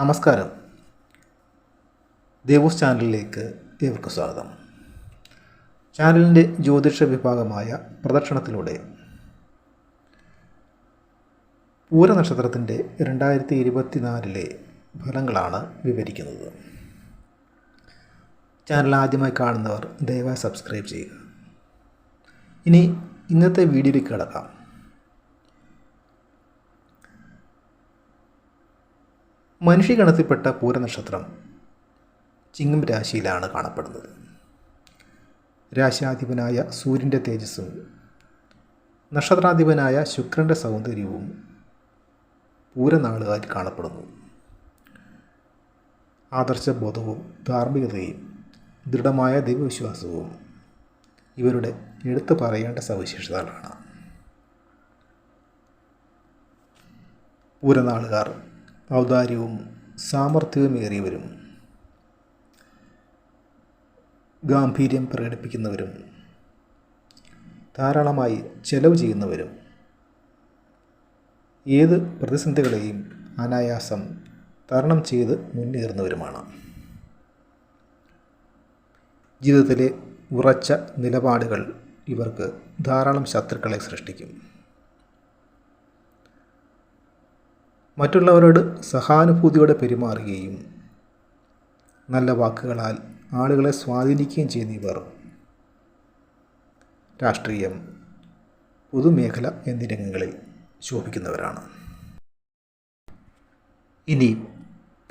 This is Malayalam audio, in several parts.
നമസ്കാരം. ദേവൂസ് ചാനലിലേക്ക് ഏവർക്കും സ്വാഗതം. ചാനലിൻ്റെ ജ്യോതിഷ വിഭാഗമായ പ്രദക്ഷിണത്തിലൂടെ പൂരനക്ഷത്രത്തിൻ്റെ 2024 ഫലങ്ങളാണ് വിവരിക്കുന്നത്. ചാനൽ ആദ്യമായി കാണുന്നവർ ദയവായി സബ്സ്ക്രൈബ് ചെയ്യുക. ഇനി ഇന്നത്തെ വീഡിയോയിലേക്ക് കടക്കാം. മനുഷ്യഗണത്തിൽപ്പെട്ട പൂരനക്ഷത്രം ചിങ്ങം രാശിയിലാണ് കാണപ്പെടുന്നത്. രാശാധിപനായ സൂര്യൻ്റെ തേജസ്സും നക്ഷത്രാധിപനായ ശുക്രൻ്റെ സൗന്ദര്യവും പൂരനാളുകാരിൽ കാണപ്പെടുന്നു. ആദർശബോധവും ധാർമ്മികതയും ദൃഢമായ ദൈവവിശ്വാസവും ഇവരുടെ എടുത്തു പറയേണ്ട സവിശേഷതകളാണ്. പൂരനാളുകാർ ഔദാര്യവും സാമർഥ്യവുമേറിയവരും ഗാംഭീര്യം പ്രകടിപ്പിക്കുന്നവരും ധാരാളമായി ചെലവ് ചെയ്യുന്നവരും ഏത് പ്രതിസന്ധികളെയും അനായാസം തരണം ചെയ്ത് മുന്നേറുന്നവരുമാണ്. ജീവിതത്തിലെ ഉറച്ച നിലപാടുകൾ ഇവർക്ക് ധാരാളം ശത്രുക്കളെ സൃഷ്ടിക്കും. മറ്റുള്ളവരോട് സഹാനുഭൂതിയോടെ പെരുമാറുകയും നല്ല വാക്കുകളാൽ ആളുകളെ സ്വാധീനിക്കുകയും ചെയ്യുന്ന ഇവർ രാഷ്ട്രീയം, പൊതുമേഖല എന്നീ രംഗങ്ങളിൽ ശോഭിക്കുന്നവരാണ്. ഇനി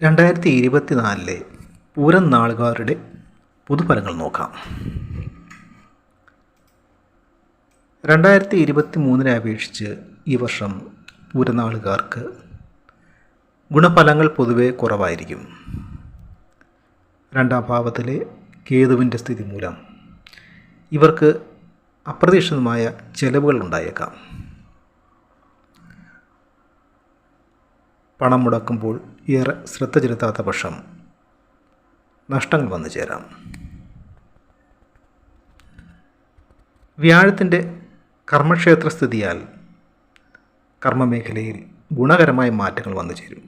2024 പൂരം നാളുകാരുടെ പൊതുഫലങ്ങൾ നോക്കാം. 2023 അപേക്ഷിച്ച് ഈ വർഷം പൂരനാളുകാർക്ക് ഗുണഫലങ്ങൾ പൊതുവെ കുറവായിരിക്കും. രണ്ടാം ഭാവത്തിലെ കേതുവിൻ്റെ സ്ഥിതി മൂലം ഇവർക്ക് അപ്രതീക്ഷിതമായ ചെലവുകൾ ഉണ്ടായേക്കാം. പണം മുടക്കുമ്പോൾ ഏറെ ശ്രദ്ധ ചെലുത്താത്ത പക്ഷം നഷ്ടങ്ങൾ വന്നു ചേരാം. വ്യാഴത്തിൻ്റെ കർമ്മക്ഷേത്ര സ്ഥിതിയാൽ കർമ്മമേഖലയിൽ ഗുണകരമായ മാറ്റങ്ങൾ വന്നു ചേരും.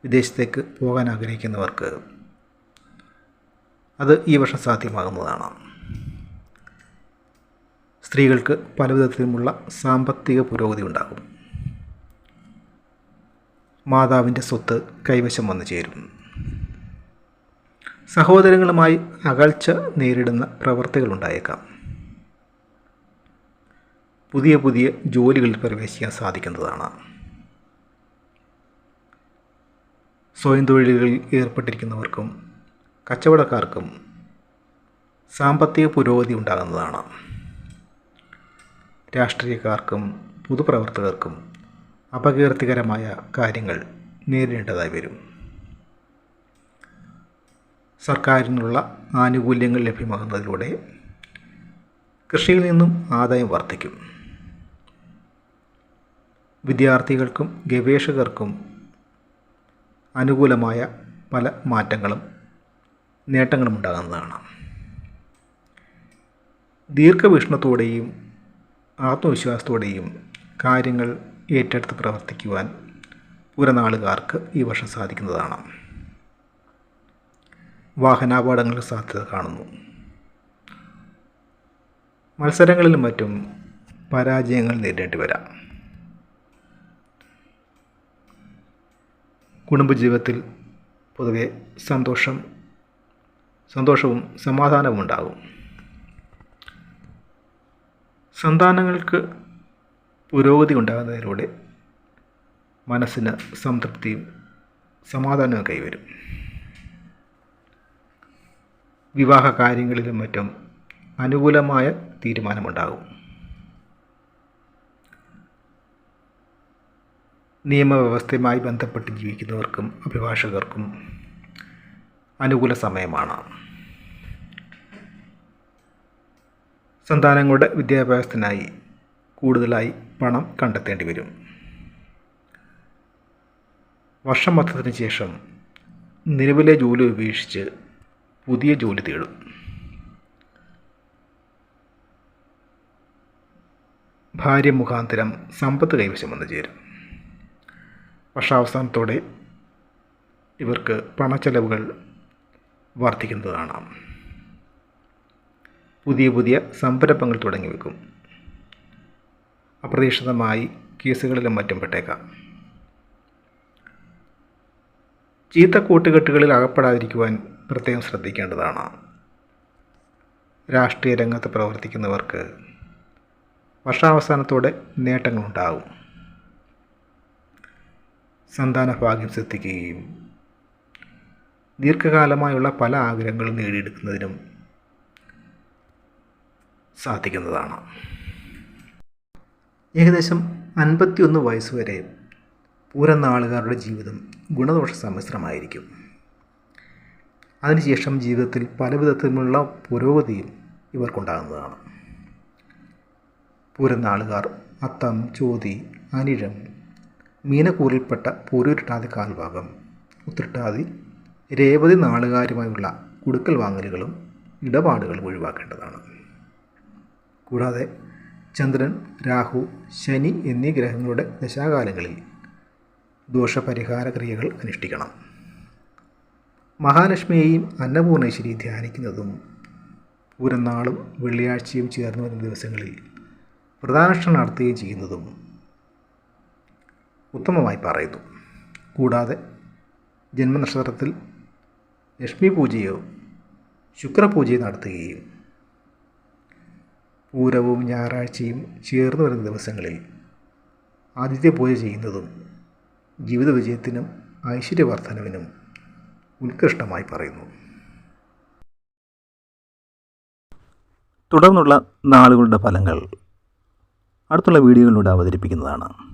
വിദേശത്തേക്ക് പോകാൻ ആഗ്രഹിക്കുന്നവർക്ക് അത് ഈ വർഷം സാധ്യമാകുന്നതാണ്. സ്ത്രീകൾക്ക് പലവിധത്തിലുമുള്ള സാമ്പത്തിക പുരോഗതി ഉണ്ടാകും. മാതാവിൻ്റെ സ്വത്ത് കൈവശം വന്നു ചേരും. സഹോദരങ്ങളുമായി അകൽച്ച നേരിടുന്ന പ്രവൃത്തികൾ ഉണ്ടായേക്കാം. പുതിയ പുതിയ ജോലികളിൽ പ്രവേശിക്കാൻ സാധിക്കുന്നതാണ്. സ്വയം തൊഴിലുകളിൽ ഏർപ്പെട്ടിരിക്കുന്നവർക്കും കച്ചവടക്കാർക്കും സാമ്പത്തിക പുരോഗതി ഉണ്ടാകുന്നതാണ്. രാഷ്ട്രീയക്കാർക്കും പൊതുപ്രവർത്തകർക്കും അപകീർത്തികരമായ കാര്യങ്ങൾ നേരിടേണ്ടതായി വരും. സർക്കാരിനുള്ള ആനുകൂല്യങ്ങൾ ലഭ്യമാകുന്നതിലൂടെ കൃഷിയിൽ നിന്നും ആദായം വർദ്ധിക്കും. വിദ്യാർത്ഥികൾക്കും ഗവേഷകർക്കും അനുകൂലമായ പല മാറ്റങ്ങളും നേട്ടങ്ങളും ഉണ്ടാകുന്നതാണ്. ദീർഘവീക്ഷണത്തോടെയും ആത്മവിശ്വാസത്തോടെയും കാര്യങ്ങൾ ഏറ്റെടുത്ത് പ്രവർത്തിക്കുവാൻ പൂരനാളുകാർക്ക് ഈ വർഷം സാധിക്കുന്നതാണ്. വാഹനാപകടങ്ങൾക്ക് സാധ്യത കാണുന്നു. മത്സരങ്ങളിലും മറ്റും പരാജയങ്ങൾ നേരിടേണ്ടി വരാം. കുടുംബജീവിതത്തിൽ പൊതുവെ സന്തോഷവും സമാധാനവും ഉണ്ടാകും. സന്താനങ്ങൾക്ക് പുരോഗതി ഉണ്ടാകുന്നതിലൂടെ മനസ്സിന് സംതൃപ്തിയും സമാധാനവും കൈവരും. വിവാഹ കാര്യങ്ങളിലും മറ്റും അനുകൂലമായ തീരുമാനമുണ്ടാകും. നിയമവ്യവസ്ഥയുമായി ബന്ധപ്പെട്ട് ജീവിക്കുന്നവർക്കും അഭിഭാഷകർക്കും അനുകൂല സമയമാണ്. സന്താനങ്ങളുടെ വിദ്യാഭ്യാസത്തിനായി കൂടുതലായി പണം കണ്ടെത്തേണ്ടി വരും. വർഷം മൊത്തത്തിന് ശേഷം നിലവിലെ ജോലി ഉപേക്ഷിച്ച് പുതിയ ജോലി തേടും. ഭാര്യ മുഖാന്തരം സമ്പത്ത് കൈവശം വന്നു ചേരും. വർഷാവസാനത്തോടെ ഇവർക്ക് പണച്ചെലവുകൾ വർദ്ധിക്കുന്നതാണ്. പുതിയ പുതിയ സംരംഭങ്ങൾ തുടങ്ങി വെക്കും. അപ്രതീക്ഷിതമായി കേസുകളിലും മറ്റും പെട്ടേക്കാം. ചീത്ത കൂട്ടുകെട്ടുകളിൽ അകപ്പെടാതിരിക്കുവാൻ പ്രത്യേകം ശ്രദ്ധിക്കേണ്ടതാണ്. രാഷ്ട്രീയ രംഗത്ത് പ്രവർത്തിക്കുന്നവർക്ക് വർഷാവസാനത്തോടെ നേട്ടങ്ങളുണ്ടാകും. സന്താന ഭാഗ്യം സിദ്ധിക്കുകയും ദീർഘകാലമായുള്ള പല ആഗ്രഹങ്ങളും നേടിയെടുക്കുന്നതിനും സാധിക്കുന്നതാണ്. ഏകദേശം 51 വയസ്സുവരെ പൂരം നാളുകാരുടെ ജീവിതം ഗുണദോഷ സമ്മിശ്രമായിരിക്കും. അതിനുശേഷം ജീവിതത്തിൽ പല വിധത്തിലുള്ള പുരോഗതിയും ഇവർക്കുണ്ടാകുന്നതാണ്. പൂരം നാളുകാർ അത്തം, ചോതി, അനിഴം, മീനക്കൂറിൽപ്പെട്ട പൂരുരുട്ടാതി കാൽഭാഗം, ഉത്രട്ടാതി, രേവതി നാളുകാരുമായുള്ള കുടുക്കൽ വാങ്ങലുകളും ഇടപാടുകളും ഒഴിവാക്കേണ്ടതാണ്. കൂടാതെ ചന്ദ്രൻ, രാഹു, ശനി എന്നീ ഗ്രഹങ്ങളുടെ ദശാകാലങ്ങളിൽ ദോഷപരിഹാര ക്രിയകൾ അനുഷ്ഠിക്കണം. മഹാലക്ഷ്മിയെയും അന്നപൂർണേശ്വരി ധ്യാനിക്കുന്നതും പൂരം നാളും വെള്ളിയാഴ്ചയും ചേർന്ന് വരുന്ന ദിവസങ്ങളിൽ വ്രതാനുഷ്ഠാനം നടത്തുകയും ചെയ്യുന്നതും ഉത്തമമായി പറയുന്നു. കൂടാതെ ജന്മനക്ഷത്രത്തിൽ ലക്ഷ്മി പൂജയോ ശുക്രപൂജയോ നടത്തുകയും പൂരവും ഞായറാഴ്ചയും ചേർന്ന് വരുന്ന ദിവസങ്ങളിൽ ആദിത്യ പൂജ ചെയ്യുന്നതും ജീവിത വിജയത്തിനും ഐശ്വര്യവർദ്ധനവിനും ഉത്കൃഷ്ടമായി പറയുന്നു. തുടർന്നുള്ള നാളുകളുടെ ഫലങ്ങൾ അടുത്തുള്ള വീഡിയോകളിലൂടെ അവതരിപ്പിക്കുന്നതാണ്.